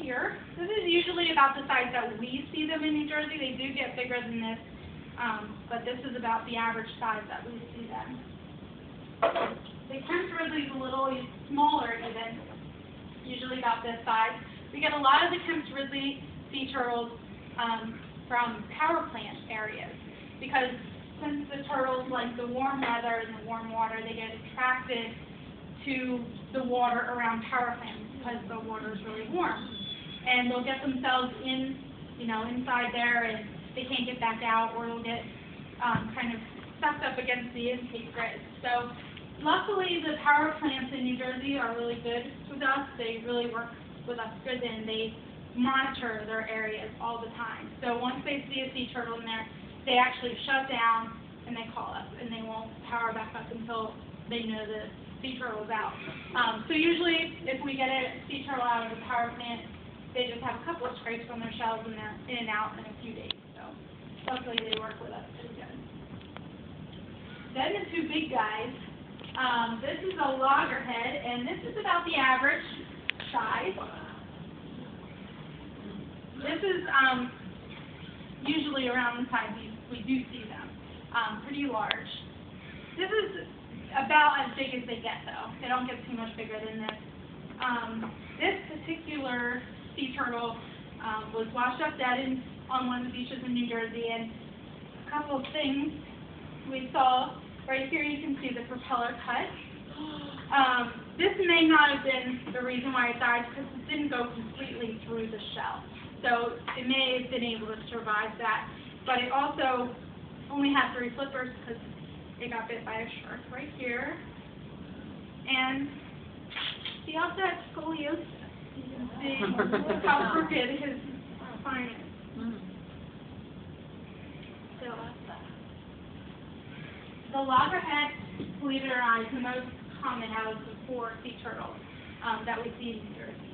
here. This is usually about the size that we see them in New Jersey. They do get bigger than this, but this is about the average size that we see them. The Kemp's grizzly is a little smaller even, usually about this size. We get a lot of the Kemp's grizzly sea turtles from power plant areas because since the turtles like the warm weather and the warm water, they get attracted to the water around power plants because the water is really warm. And they'll get themselves in, inside there and they can't get back out, or they'll get kind of sucked up against the intake grid. So luckily the power plants in New Jersey are really good with us. They really work with us good and they monitor their areas all the time. So once they see a sea turtle in there, they actually shut down and they call us and they won't power back up until they know the sea turtle's out. So usually if we get a sea turtle out of the power plant, they just have a couple of scrapes on their shells and they're in and out in a few days. So luckily they work with us pretty good. Then the two big guys. This is a loggerhead and this is about the average size. This is usually around the size we do see them, pretty large. This is about as big as they get, though. They don't get too much bigger than this. This particular sea turtle was washed up dead on one of the beaches in New Jersey, and a couple of things we saw. Right here you can see the propeller cut. This may not have been the reason why it died because it didn't go completely through the shell. So it may have been able to survive that. But it also only had 3 flippers because it got bit by a shark right here. And he also had scoliosis. You can see how crooked his spine is. So the loggerhead, believe it or not, is the most common out of the 4 sea turtles that we see in New Jersey.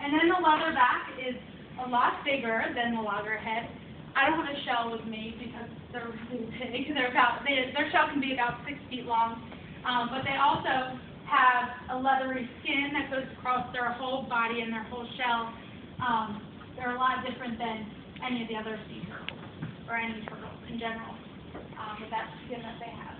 And then the leatherback is a lot bigger than the loggerhead. I don't have a shell with me because they're really big. Their shell can be about 6 feet long, but they also have a leathery skin that goes across their whole body and their whole shell. They're a lot different than any of the other sea turtles or any turtles in general, with that skin that they have.